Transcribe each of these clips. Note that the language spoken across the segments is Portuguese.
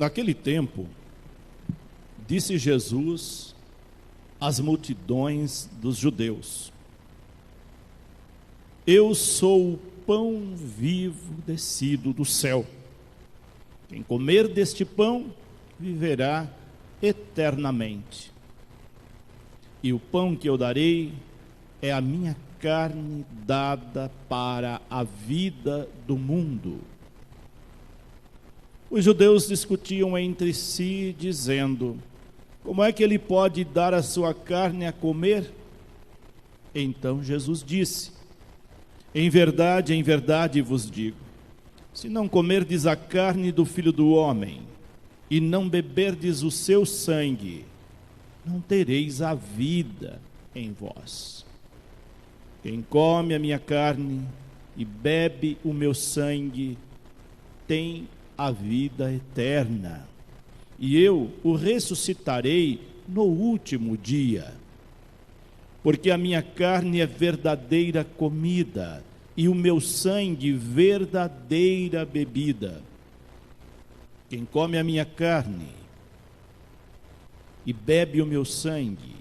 Naquele tempo, disse Jesus às multidões dos judeus: Eu sou o pão vivo descido do céu. Quem comer deste pão viverá eternamente. E o pão que eu darei é a minha carne dada para a vida do mundo. Os judeus discutiam entre si, dizendo: Como é que ele pode dar a sua carne a comer? Então Jesus disse: em verdade vos digo, se não comerdes a carne do Filho do Homem e não beberdes o seu sangue, não tereis a vida em vós. Quem come a minha carne e bebe o meu sangue tem a vida eterna, e eu o ressuscitarei no último dia. Porque a minha carne é verdadeira comida, e o meu sangue verdadeira bebida. Quem come a minha carne e bebe o meu sangue,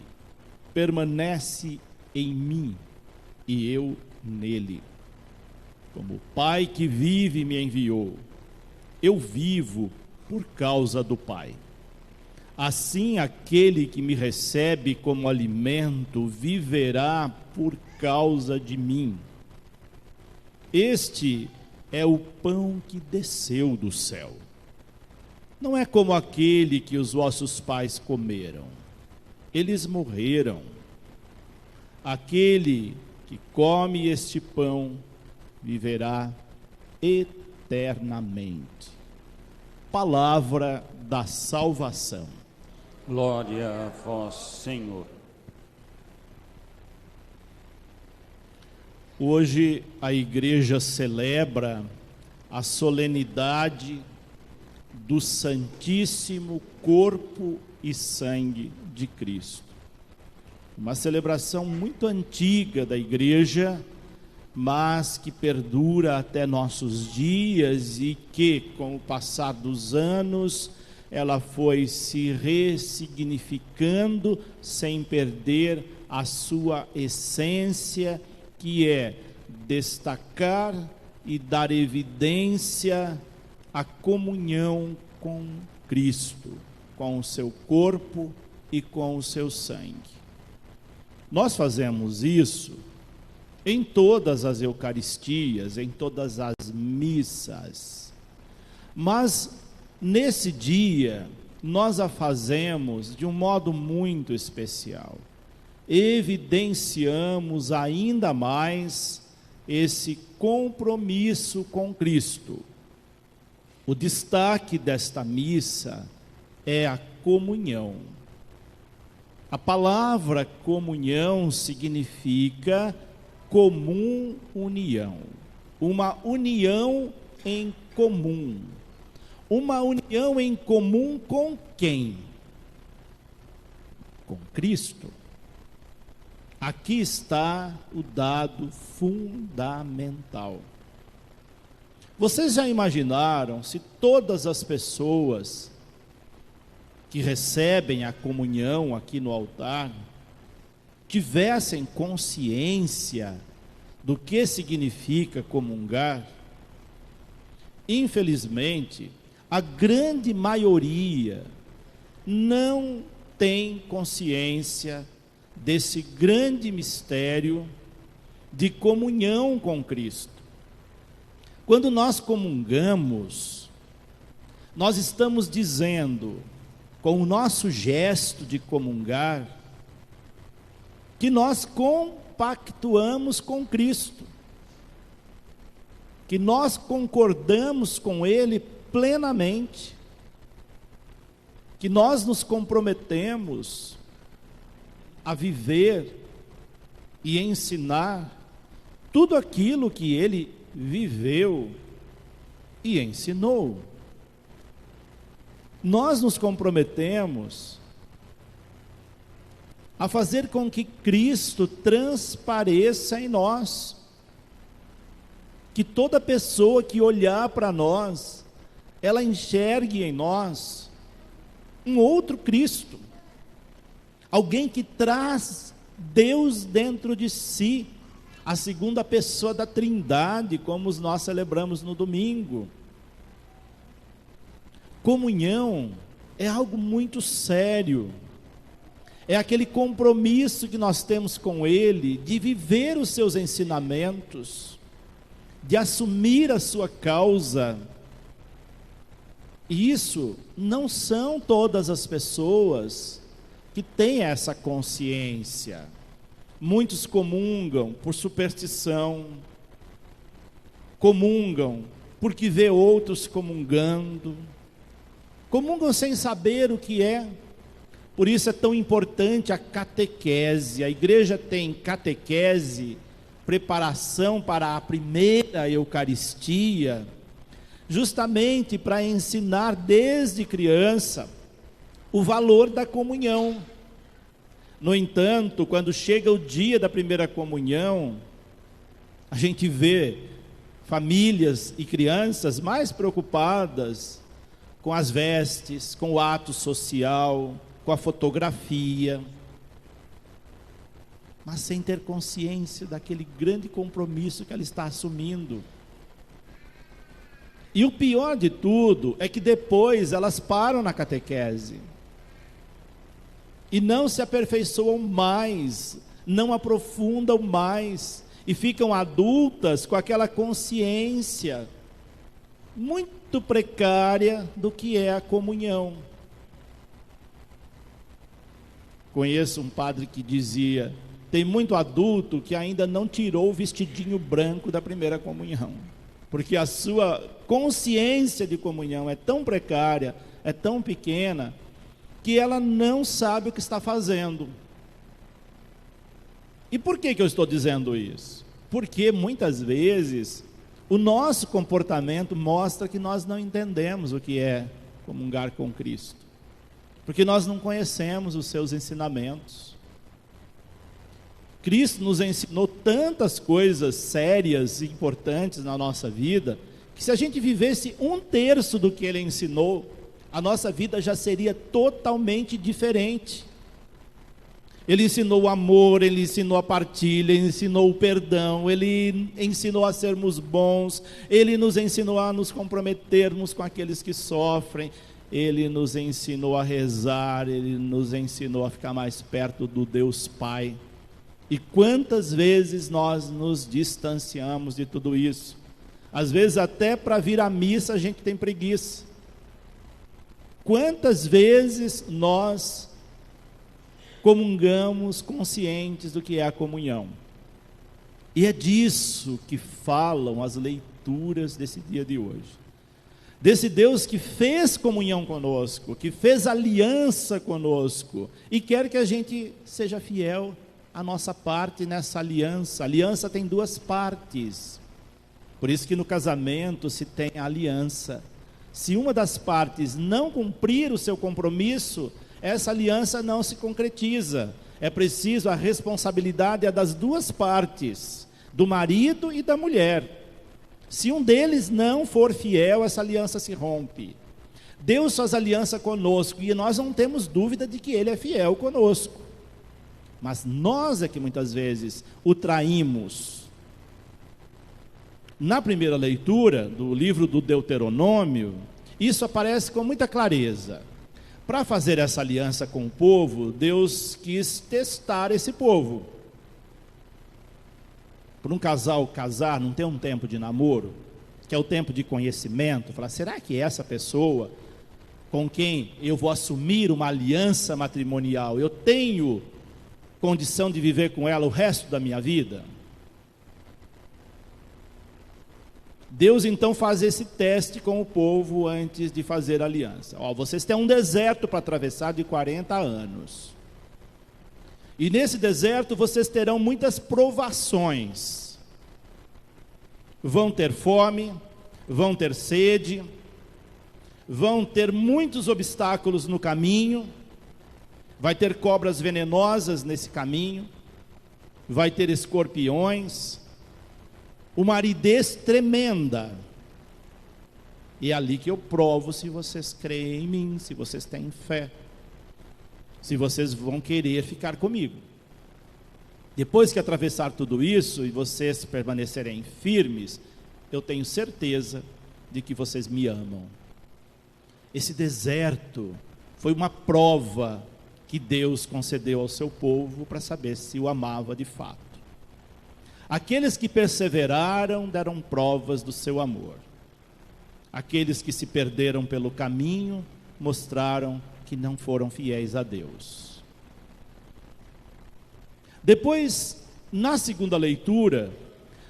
permanece em mim, e eu nele. Como o Pai que vive me enviou, eu vivo por causa do Pai. Assim, aquele que me recebe como alimento viverá por causa de mim. Este é o pão que desceu do céu. Não é como aquele que os vossos pais comeram. Eles morreram. Aquele que come este pão viverá eternamente. Palavra da salvação. Glória a vós, Senhor. Hoje a igreja celebra a solenidade do Santíssimo Corpo e Sangue de Cristo. Uma celebração muito antiga da igreja, mas que perdura até nossos dias e que, com o passar dos anos, ela foi se ressignificando sem perder a sua essência, que é destacar e dar evidência à comunhão com Cristo, com o seu corpo e com o seu sangue. Nós fazemos isso em todas as Eucaristias, em todas as missas, mas nesse dia nós a fazemos de um modo muito especial. Evidenciamos ainda mais esse compromisso com Cristo. O destaque desta missa é a comunhão. A palavra comunhão significa comum união, uma união em comum. Uma união em comum com quem? Com Cristo. Aqui está o dado fundamental. Vocês já imaginaram se todas as pessoas que recebem a comunhão aqui no altar tivessem consciência do que significa comungar? Infelizmente, a grande maioria não tem consciência desse grande mistério de comunhão com Cristo. Quando nós comungamos, nós estamos dizendo, com o nosso gesto de comungar, que nós compactuamos com Cristo, que nós concordamos com Ele plenamente, que nós nos comprometemos a viver e ensinar tudo aquilo que Ele viveu e ensinou. Nós nos comprometemos a fazer com que Cristo transpareça em nós, que toda pessoa que olhar para nós ela enxergue em nós um outro Cristo, alguém que traz Deus dentro de si, a segunda pessoa da Trindade, como nós celebramos no domingo. Comunhão é algo muito sério, é aquele compromisso que nós temos com Ele, de viver os seus ensinamentos, de assumir a sua causa. E isso não são todas as pessoas que têm essa consciência. Muitos comungam por superstição, comungam porque vê outros comungando, comungam sem saber o que é. Por isso é tão importante a catequese. A igreja tem catequese, preparação para a primeira Eucaristia, justamente para ensinar desde criança o valor da comunhão. No entanto, quando chega o dia da primeira comunhão, a gente vê famílias e crianças mais preocupadas com as vestes, com o ato social, com a fotografia, mas sem ter consciência daquele grande compromisso que ela está assumindo. E o pior de tudo é que depois elas param na catequese e não se aperfeiçoam mais, não aprofundam mais, e ficam adultas com aquela consciência muito precária do que é a comunhão. Conheço um padre que dizia: tem muito adulto que ainda não tirou o vestidinho branco da primeira comunhão, porque a sua consciência de comunhão é tão precária, é tão pequena, que ela não sabe o que está fazendo. E por que eu estou dizendo isso? Porque muitas vezes o nosso comportamento mostra que nós não entendemos o que é comungar com Cristo, porque nós não conhecemos os seus ensinamentos. Cristo nos ensinou tantas coisas sérias e importantes na nossa vida, que se a gente vivesse 1/3 do que Ele ensinou, a nossa vida já seria totalmente diferente. Ele ensinou o amor, Ele ensinou a partilha, Ele ensinou o perdão, Ele ensinou a sermos bons, Ele nos ensinou a nos comprometermos com aqueles que sofrem, Ele nos ensinou a rezar, Ele nos ensinou a ficar mais perto do Deus Pai. E quantas vezes nós nos distanciamos de tudo isso? Às vezes até para vir à missa a gente tem preguiça. Quantas vezes nós comungamos conscientes do que é a comunhão? E é disso que falam as leituras desse dia de hoje. Desse Deus que fez comunhão conosco, que fez aliança conosco, e quer que a gente seja fiel à nossa parte nessa aliança. A aliança tem 2 partes. Por isso que no casamento se tem a aliança. Se uma das partes não cumprir o seu compromisso, essa aliança não se concretiza. É preciso, a responsabilidade é das 2 partes, do marido e da mulher. Se um deles não for fiel, essa aliança se rompe. Deus faz aliança conosco e nós não temos dúvida de que Ele é fiel conosco. Mas nós é que muitas vezes o traímos. Na primeira leitura do livro do Deuteronômio, isso aparece com muita clareza. Para fazer essa aliança com o povo, Deus quis testar esse povo. Para um casal casar, não tem um tempo de namoro, que é o tempo de conhecimento, falar, será que essa pessoa com quem eu vou assumir uma aliança matrimonial, eu tenho condição de viver com ela o resto da minha vida? Deus então faz esse teste com o povo antes de fazer a aliança. Vocês têm um deserto para atravessar de 40 anos. E nesse deserto vocês terão muitas provações. Vão ter fome, vão ter sede, vão ter muitos obstáculos no caminho, vai ter cobras venenosas nesse caminho, vai ter escorpiões, uma aridez tremenda. E é ali que eu provo se vocês creem em mim, se vocês têm fé, se vocês vão querer ficar comigo. Depois que atravessar tudo isso e vocês permanecerem firmes, eu tenho certeza de que vocês me amam. Esse deserto foi uma prova que Deus concedeu ao seu povo para saber se o amava de fato. Aqueles que perseveraram deram provas do seu amor. Aqueles que se perderam pelo caminho mostraram que não foram fiéis a Deus. Depois, na segunda leitura,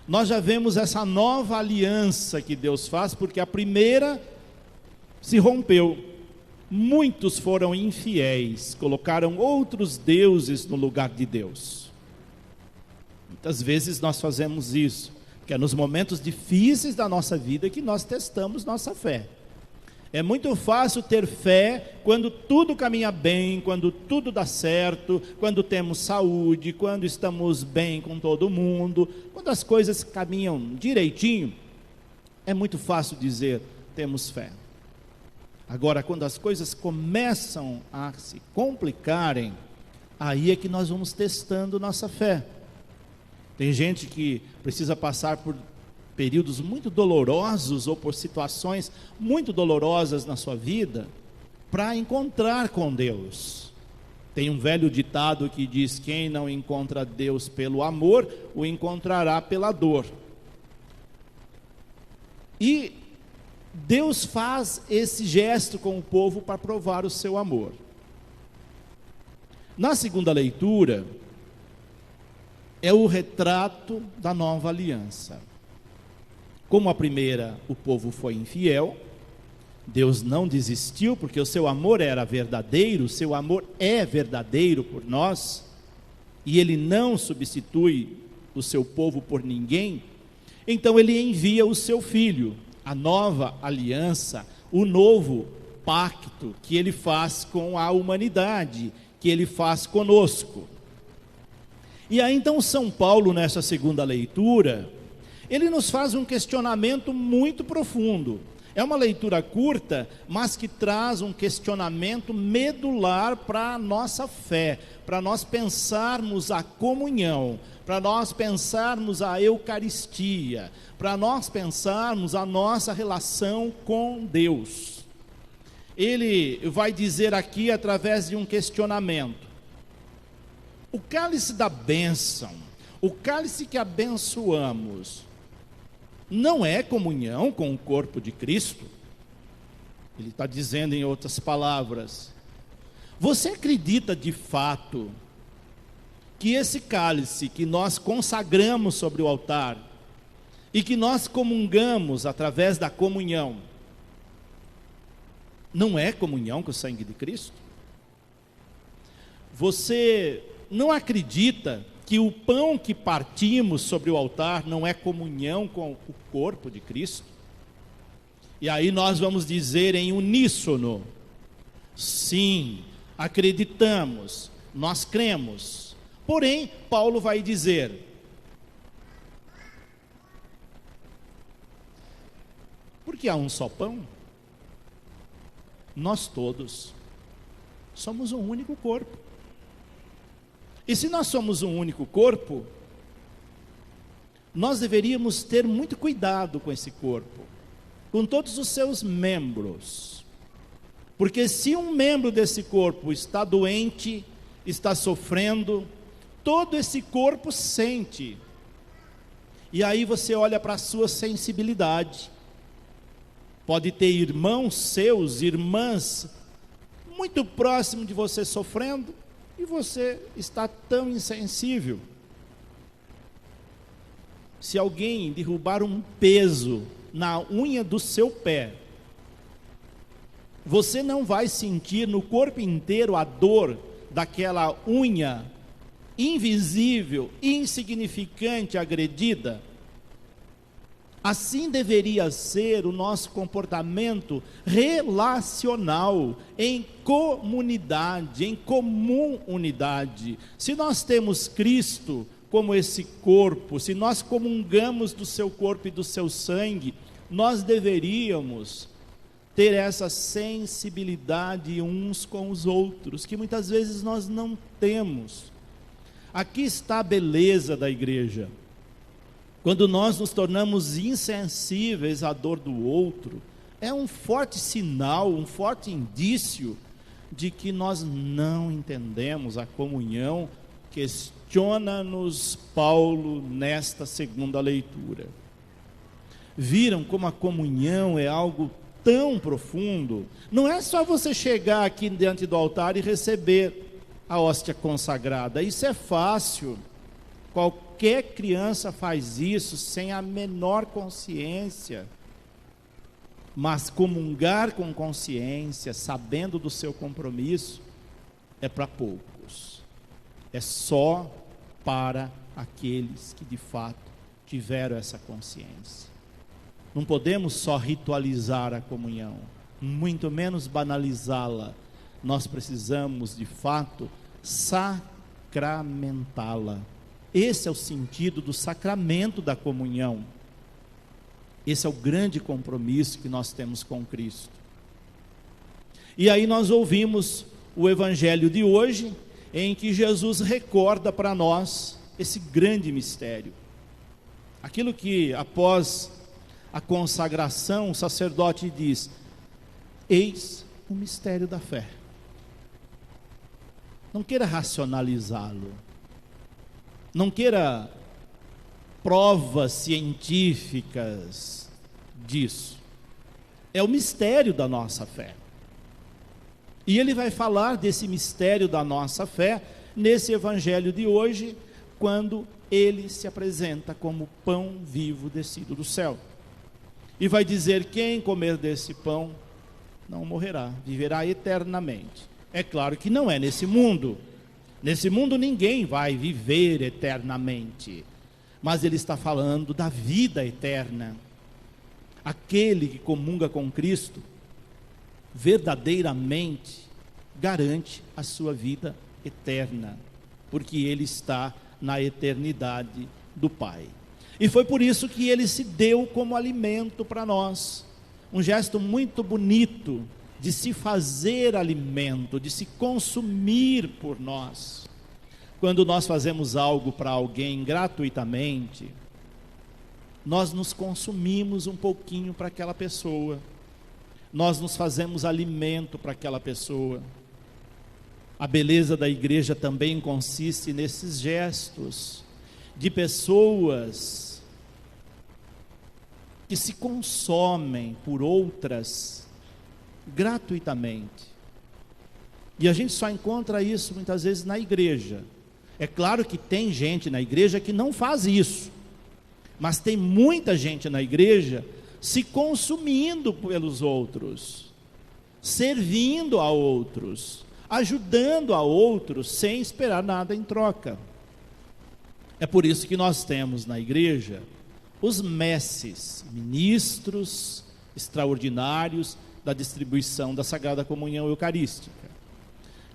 nós já vemos essa nova aliança que Deus faz, porque a primeira se rompeu. Muitos foram infiéis, colocaram outros deuses no lugar de Deus. Muitas vezes nós fazemos isso, porque é nos momentos difíceis da nossa vida que nós testamos nossa fé. É muito fácil ter fé quando tudo caminha bem, quando tudo dá certo, quando temos saúde, quando estamos bem com todo mundo, quando as coisas caminham direitinho, é muito fácil dizer, temos fé. Agora, quando as coisas começam a se complicarem, aí é que nós vamos testando nossa fé. Tem gente que precisa passar por períodos muito dolorosos ou por situações muito dolorosas na sua vida para encontrar com Deus. Tem um velho ditado que diz: quem não encontra Deus pelo amor, o encontrará pela dor. E Deus faz esse gesto com o povo para provar o seu amor. Na segunda leitura, é o retrato da nova aliança. Como a primeira, o povo foi infiel, Deus não desistiu, porque o seu amor era verdadeiro, o seu amor é verdadeiro por nós, e Ele não substitui o seu povo por ninguém. Então Ele envia o seu Filho, a nova aliança, o novo pacto que Ele faz com a humanidade, que Ele faz conosco. E aí então São Paulo, nessa segunda leitura, ele nos faz um questionamento muito profundo. É uma leitura curta, mas que traz um questionamento medular para a nossa fé, para nós pensarmos a comunhão, para nós pensarmos a Eucaristia, para nós pensarmos a nossa relação com Deus. Ele vai dizer aqui através de um questionamento: o cálice da bênção, o cálice que abençoamos, não é comunhão com o corpo de Cristo? Ele está dizendo em outras palavras: você acredita de fato que esse cálice que nós consagramos sobre o altar e que nós comungamos através da comunhão, não é comunhão com o sangue de Cristo? Você não acredita que o pão que partimos sobre o altar não é comunhão com o corpo de Cristo? E aí nós vamos dizer em uníssono: sim, acreditamos, nós cremos. Porém, Paulo vai dizer: porque há um só pão, nós todos somos um único corpo. E se nós somos um único corpo, nós deveríamos ter muito cuidado com esse corpo, com todos os seus membros. Porque se um membro desse corpo está doente, está sofrendo, todo esse corpo sente. E aí você olha para a sua sensibilidade. Pode ter irmãos seus, irmãs, muito próximo de você sofrendo, e você está tão insensível. Se alguém derrubar um peso na unha do seu pé, você não vai sentir no corpo inteiro a dor daquela unha invisível, insignificante, agredida? Assim deveria ser o nosso comportamento relacional, em comunidade, em comum unidade. Se nós temos Cristo como esse corpo, se nós comungamos do seu corpo e do seu sangue, nós deveríamos ter essa sensibilidade uns com os outros, que muitas vezes nós não temos. Aqui está a beleza da igreja. Quando nós nos tornamos insensíveis à dor do outro, é um forte sinal, um forte indício de que nós não entendemos a comunhão. Questiona-nos Paulo nesta segunda leitura. Viram como a comunhão é algo tão profundo? Não é só você chegar aqui diante do altar e receber a hóstia consagrada. Isso é fácil. Qualquer criança faz isso sem a menor consciência. Mas comungar com consciência, sabendo do seu compromisso, é para poucos. É só para aqueles que de fato tiveram essa consciência. Não podemos só ritualizar a comunhão, muito menos banalizá-la. Nós precisamos de fato sacramentá-la. Esse é o sentido do sacramento da comunhão. Esse é o grande compromisso que nós temos com Cristo. E aí nós ouvimos o evangelho de hoje, em que Jesus recorda para nós esse grande mistério. Aquilo que após a consagração o sacerdote diz: eis o mistério da fé. Não queira racionalizá-lo. Não queira provas científicas disso. É o mistério da nossa fé. E ele vai falar desse mistério da nossa fé nesse evangelho de hoje, quando ele se apresenta como pão vivo descido do céu. E vai dizer: quem comer desse pão não morrerá, viverá eternamente. É claro que não é nesse mundo. Nesse mundo ninguém vai viver eternamente. Mas ele está falando da vida eterna. Aquele que comunga com Cristo, verdadeiramente garante a sua vida eterna, porque ele está na eternidade do Pai. E foi por isso que ele se deu como alimento para nós. Um gesto muito bonito de se fazer alimento, de se consumir por nós. Quando nós fazemos algo para alguém gratuitamente, nós nos consumimos um pouquinho para aquela pessoa. Nós nos fazemos alimento para aquela pessoa. A beleza da igreja também consiste nesses gestos de pessoas que se consomem por outras gratuitamente. E a gente só encontra isso muitas vezes na igreja. É claro que tem gente na igreja que não faz isso, mas tem muita gente na igreja se consumindo pelos outros, servindo a outros, ajudando a outros sem esperar nada em troca. É por isso que nós temos na igreja os messes, ministros extraordinários da distribuição da Sagrada Comunhão Eucarística,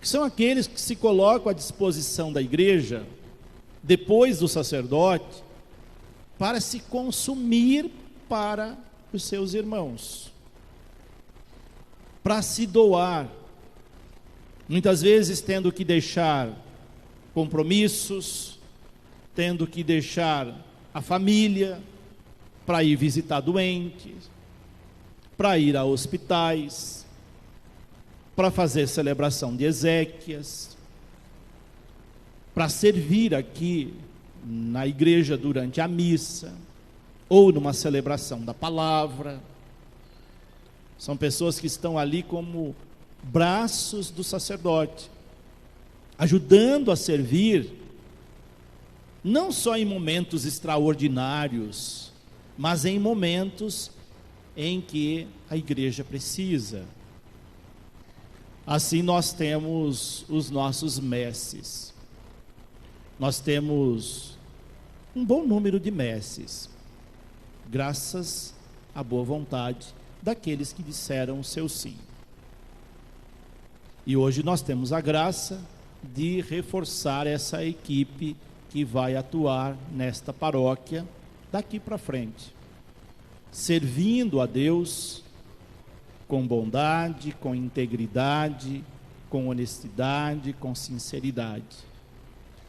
que são aqueles que se colocam à disposição da igreja, depois do sacerdote, para se consumir para os seus irmãos, para se doar, muitas vezes tendo que deixar compromissos, tendo que deixar a família, para ir visitar doentes, para ir a hospitais, para fazer celebração de exéquias, para servir aqui na igreja durante a missa, ou numa celebração da palavra. São pessoas que estão ali como braços do sacerdote, ajudando a servir, não só em momentos extraordinários, mas em momentos em que a igreja precisa. Assim nós temos os nossos messes. Nós temos um bom número de messes, graças à boa vontade daqueles que disseram o seu sim. E hoje nós temos a graça de reforçar essa equipe que vai atuar nesta paróquia daqui para frente, servindo a Deus com bondade, com integridade, com honestidade, com sinceridade.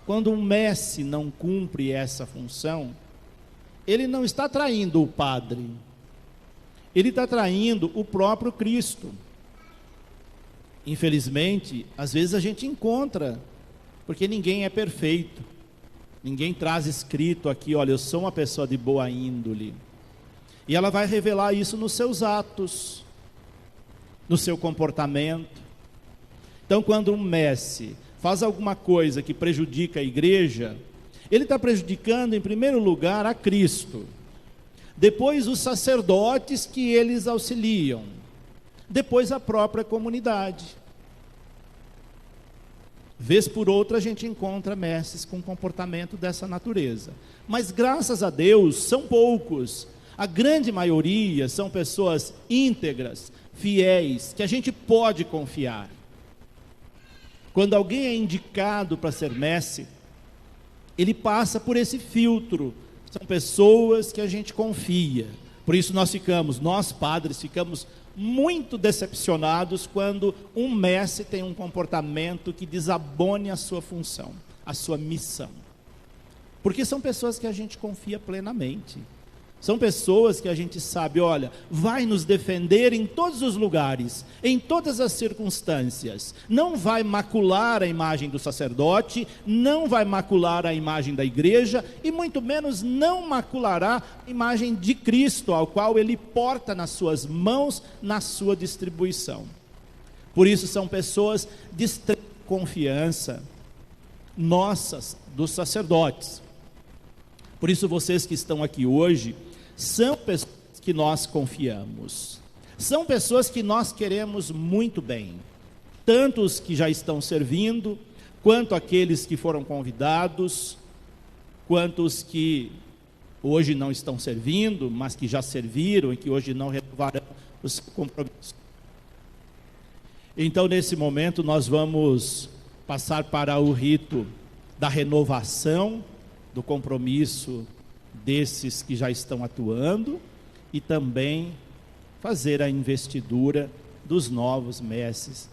Quando um mestre não cumpre essa função, ele não está traindo o padre, ele está traindo o próprio Cristo. Infelizmente, às vezes a gente encontra, porque ninguém é perfeito, ninguém traz escrito aqui, olha, eu sou uma pessoa de boa índole, e ela vai revelar isso nos seus atos, no seu comportamento. Então, quando um mestre faz alguma coisa que prejudica a igreja, ele está prejudicando em primeiro lugar a Cristo, depois os sacerdotes que eles auxiliam, depois a própria comunidade. Vez por outra a gente encontra mestres com comportamento dessa natureza, mas graças a Deus são poucos. A grande maioria são pessoas íntegras, fiéis, que a gente pode confiar. Quando alguém é indicado para ser mestre, ele passa por esse filtro. São pessoas que a gente confia. Por isso nós padres ficamos muito decepcionados quando um mestre tem um comportamento que desabone a sua função, a sua missão. Porque são pessoas que a gente confia plenamente. São pessoas que a gente sabe, olha, vai nos defender em todos os lugares, em todas as circunstâncias. Não vai macular a imagem do sacerdote, não vai macular a imagem da igreja, e muito menos não maculará a imagem de Cristo, ao qual ele porta nas suas mãos, na sua distribuição. Por isso são pessoas de extrema confiança, nossas, dos sacerdotes. Por isso vocês que estão aqui hoje, são pessoas que nós confiamos, são pessoas que nós queremos muito bem, tanto os que já estão servindo, quanto aqueles que foram convidados, quanto os que hoje não estão servindo, mas que já serviram e que hoje não renovarão os compromissos. Então, nesse momento, nós vamos passar para o rito da renovação do compromisso desses que já estão atuando e também fazer a investidura dos novos mestres